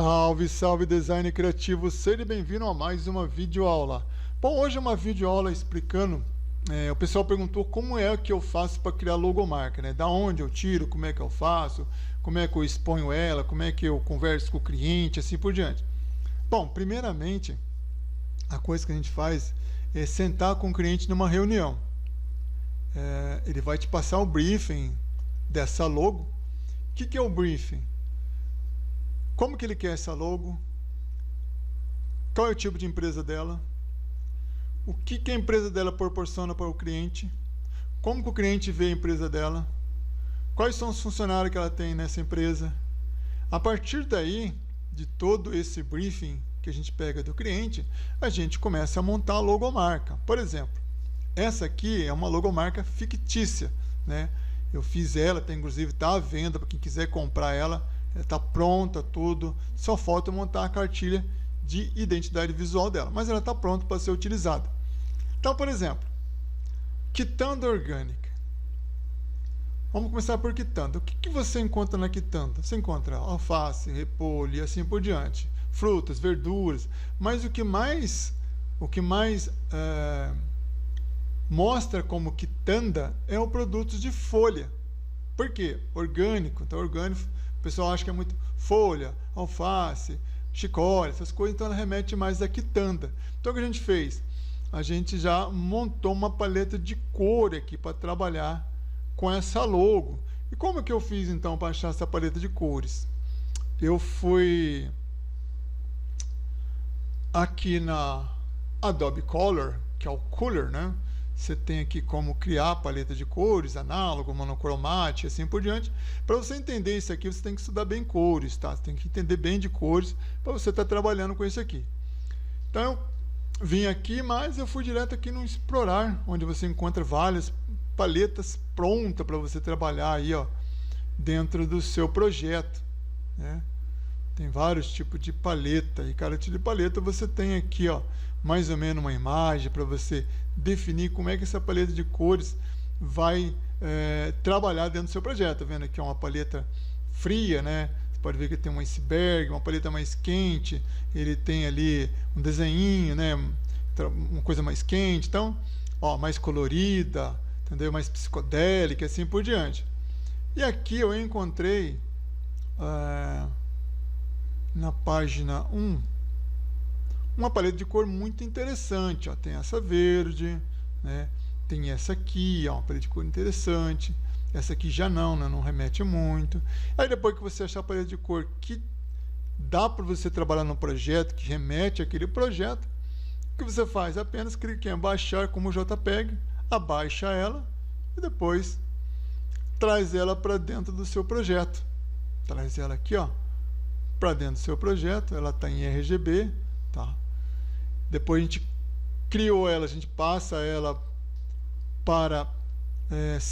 Salve, salve design criativo, seja bem-vindo a mais uma videoaula. Bom, hoje é uma videoaula explicando, o pessoal perguntou como é que eu faço para criar logomarca, né? Da onde eu tiro, como é que eu faço, como é que eu exponho ela, como é que eu converso com o cliente, assim por diante. Bom, primeiramente, a coisa que a gente faz é sentar com o cliente numa reunião. Ele vai te passar o briefing dessa logo. O que é o briefing? Como que ele quer essa logo? Qual é o tipo de empresa dela? O que a empresa dela proporciona para o cliente? Como que o cliente vê a empresa dela? Quais são os funcionários que ela tem nessa empresa? A partir daí, de todo esse briefing que a gente pega do cliente, a gente começa a montar a logomarca. Por exemplo, essa aqui é uma logomarca fictícia, né? Eu fiz ela, inclusive está à venda para quem quiser comprar ela. Está pronta tudo, só falta montar a cartilha de identidade visual dela, mas ela está pronta para ser utilizada. Então, por exemplo, quitanda orgânica. Vamos começar por quitanda. O que você encontra na quitanda? Você encontra alface, repolho e assim por diante, frutas, verduras, mas o que mais mostra como quitanda é o produto de folha. Por quê? Orgânico. Então, orgânico, o pessoal acha que é muito folha, alface, chicória, essas coisas, então ela remete mais à quitanda. Então o que a gente fez? A gente já montou uma paleta de cor aqui para trabalhar com essa logo. E como que eu fiz então para achar essa paleta de cores? Eu fui aqui na Adobe Color, que é o Color, né? Você tem aqui como criar a paleta de cores, análogo, monocromática, assim por diante. Para você entender isso aqui, você tem que estudar bem cores, tá? Você tem que entender bem de cores para você estar trabalhando com isso aqui. Então, eu vim aqui, mas eu fui direto aqui no Explorar, onde você encontra várias paletas prontas para você trabalhar aí, ó, dentro do seu projeto, né? Tem vários tipos de paleta, e cada tipo de paleta você tem aqui, ó, mais ou menos uma imagem para você definir como é que essa paleta de cores vai trabalhar dentro do seu projeto. Tá vendo aqui é uma paleta fria, né? Você pode ver que tem um iceberg, uma paleta mais quente, ele tem ali um desenhinho, né? Uma coisa mais quente, então, ó, mais colorida, entendeu? Mais psicodélica, assim por diante. E aqui eu encontrei na página 1 uma paleta de cor muito interessante, ó. Tem essa verde, né? Tem essa aqui, ó, uma paleta de cor interessante. Essa aqui já não, né? Não remete muito. Aí depois que você achar a paleta de cor que dá para você trabalhar no projeto, que remete àquele projeto, o que você faz? Apenas clique em baixar como JPEG, abaixa ela e depois traz ela para dentro do seu projeto. Traz ela aqui, ó, para dentro do seu projeto. Ela está em RGB, tá? Depois a gente criou ela, a gente passa ela para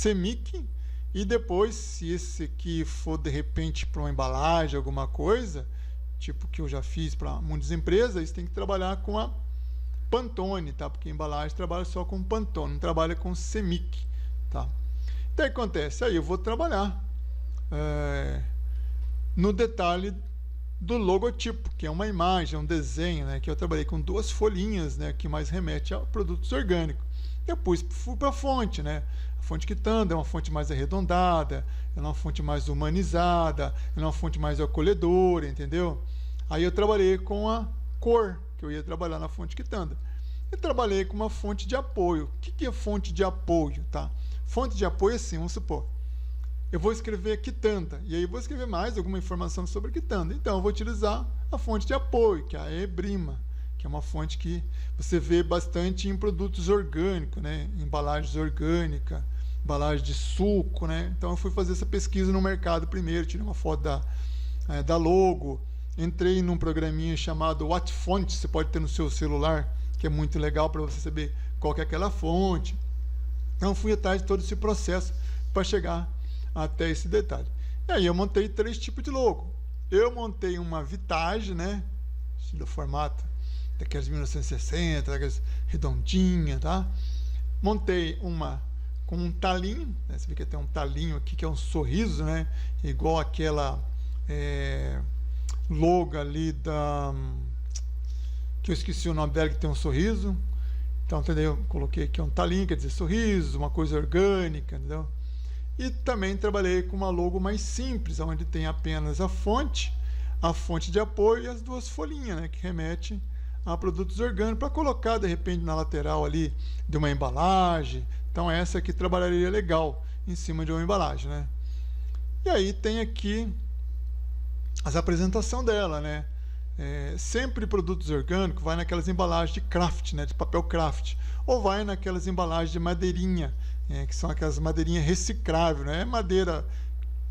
CMYK, e depois, se esse aqui for de repente para uma embalagem, alguma coisa, tipo que eu já fiz para muitas empresas, você tem que trabalhar com a Pantone, tá? Porque a embalagem trabalha só com Pantone, não trabalha com CMYK, tá? Então o que acontece? Aí eu vou trabalhar no detalhe do logotipo, que é uma imagem, um desenho, né, que eu trabalhei com duas folhinhas, né, que mais remete a produtos orgânicos. Depois fui para a fonte, né? A fonte quitanda é uma fonte mais arredondada, é uma fonte mais humanizada, é uma fonte mais acolhedora, entendeu? Aí eu trabalhei com a cor, que eu ia trabalhar na fonte quitanda. E trabalhei com uma fonte de apoio. O que é fonte de apoio, tá? Fonte de apoio é assim, vamos supor, eu vou escrever quitanda, e aí vou escrever mais alguma informação sobre quitanda. Então eu vou utilizar a fonte de apoio, que é a Ebrima, que é uma fonte que você vê bastante em produtos orgânicos, né? Embalagens orgânicas, embalagem de suco, né? Então eu fui fazer essa pesquisa no mercado primeiro, tirei uma foto da logo, entrei num programinha chamado WhatFont, você pode ter no seu celular, que é muito legal para você saber qual que é aquela fonte. Então fui atrás de todo esse processo para chegar até esse detalhe. E aí eu montei 3 tipos de logo. Eu montei uma Vitage, né? Estilo formato daquelas 1960, daquelas redondinhas, tá? Montei uma com um talinho, né? Você vê que tem um talinho aqui que é um sorriso, né? Igual aquela logo ali que eu esqueci o nome dela, que tem um sorriso. Então, entendeu? Coloquei aqui um talinho, quer dizer sorriso, uma coisa orgânica, entendeu? E também trabalhei com uma logo mais simples, onde tem apenas a fonte de apoio e as duas folhinhas, né, que remete a produtos orgânicos, para colocar de repente na lateral ali de uma embalagem. Então essa aqui trabalharia legal em cima de uma embalagem, né? E aí tem aqui as apresentação dela, né? Sempre produtos orgânicos vai naquelas embalagens de craft, né, de papel craft, ou vai naquelas embalagens de madeirinha, que são aquelas madeirinhas recicláveis, não é madeira,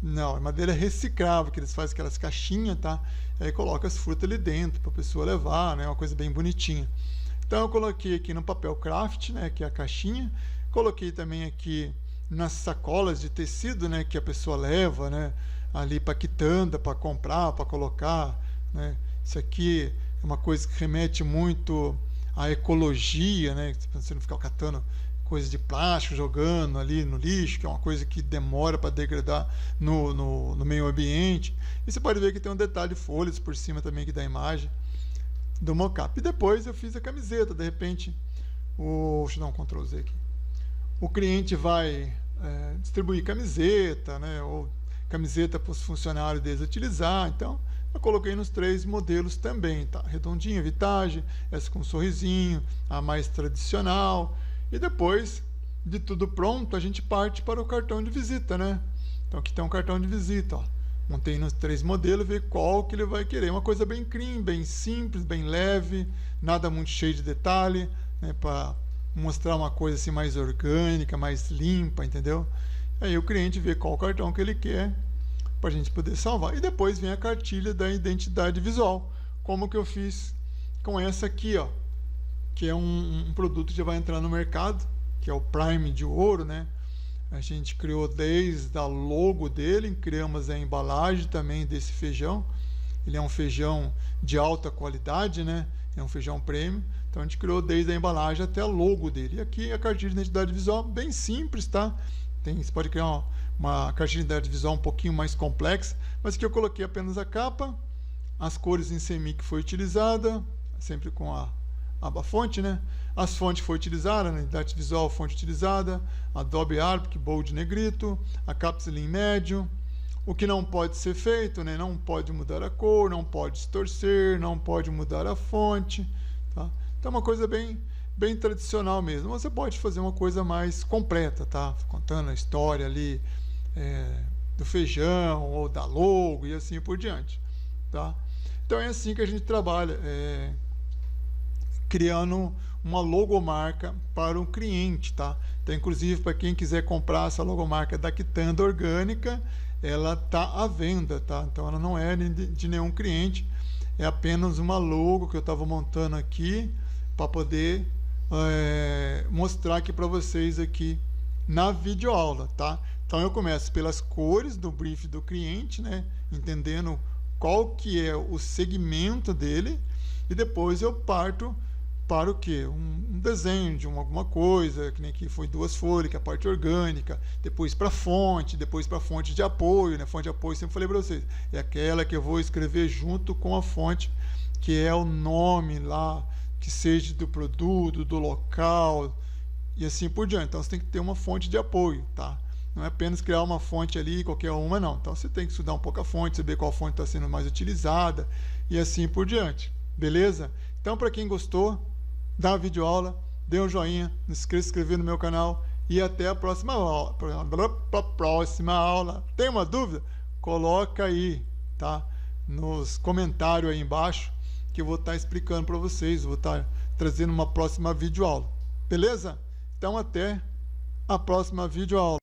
não, é madeira reciclável, que eles fazem aquelas caixinhas, tá? Aí coloca as frutas ali dentro para a pessoa levar, né, uma coisa bem bonitinha. Então eu coloquei aqui no papel craft, né, que é a caixinha, coloquei também aqui nas sacolas de tecido, né, que a pessoa leva, né, ali para quitanda, para comprar, para colocar, né? Isso aqui é uma coisa que remete muito à ecologia, né? Você não ficar catando coisa de plástico, jogando ali no lixo, que é uma coisa que demora para degradar no meio ambiente. E você pode ver que tem um detalhe de folhas por cima também aqui da imagem do mockup. E depois eu fiz a camiseta, de repente, deixa eu dar um Ctrl Z aqui. O cliente vai distribuir camiseta, né? Ou camiseta para os funcionários deles utilizar, então eu coloquei nos 3 modelos também, tá? Redondinha, vitagem, essa com um sorrisinho, a mais tradicional. E depois de tudo pronto, a gente parte para o cartão de visita, né? Então aqui tem um cartão de visita, ó. Montei nos 3 modelos, ver qual que ele vai querer. Uma coisa bem clean, bem simples, bem leve, nada muito cheio de detalhe, né? Para mostrar uma coisa assim mais orgânica, mais limpa, entendeu? Aí o cliente vê qual cartão que ele quer para a gente poder salvar. E depois vem a cartilha da identidade visual, como que eu fiz com essa aqui, ó, que é um produto que já vai entrar no mercado, que é o Prime de ouro, né? A gente criou desde a logo dele, criamos a embalagem também desse feijão. Ele é um feijão de alta qualidade, né? É um feijão premium. Então a gente criou desde a embalagem até a logo dele. E aqui a cartilha de identidade visual, bem simples, tá? Você pode criar uma cartilha de identidade visual um pouquinho mais complexa, mas que eu coloquei apenas a capa, as cores em semi que foi utilizada, sempre com a fonte, né? As fontes foi utilizada, né? Identidade visual, fonte utilizada, Adobe Arabic, bold negrito, a cápsula em médio. O que não pode ser feito, né? Não pode mudar a cor, não pode distorcer, não pode mudar a fonte, tá? Então uma coisa bem tradicional mesmo. Você pode fazer uma coisa mais completa, tá? Contando a história ali do feijão ou da logo e assim por diante, tá? Então é assim que a gente trabalha, criando uma logomarca para o cliente, tá? Então, inclusive, para quem quiser comprar essa logomarca da Quitanda Orgânica, ela tá à venda, tá? Então ela não é de nenhum cliente, é apenas uma logo que eu estava montando aqui para poder mostrar aqui para vocês aqui na videoaula, tá? Então eu começo pelas cores do brief do cliente, né? Entendendo qual que é o segmento dele, e depois eu parto para o que? Um desenho de alguma coisa, que nem aqui foi 2 folhas, que é a parte orgânica, depois para fonte, depois para fonte de apoio, né? Fonte de apoio, sempre falei para vocês, é aquela que eu vou escrever junto com a fonte, que é o nome lá, que seja do produto, do local, e assim por diante. Então você tem que ter uma fonte de apoio, tá? Não é apenas criar uma fonte ali, qualquer uma, não. Então você tem que estudar um pouco a fonte, saber qual fonte está sendo mais utilizada, e assim por diante, beleza? Então, para quem gostou da videoaula, dê um joinha, não esqueça de se inscrever no meu canal, e até a próxima aula. Tem uma dúvida? Coloca aí, tá? Nos comentários aí embaixo, que eu vou estar explicando para vocês, vou estar trazendo uma próxima videoaula, beleza? Então até a próxima videoaula.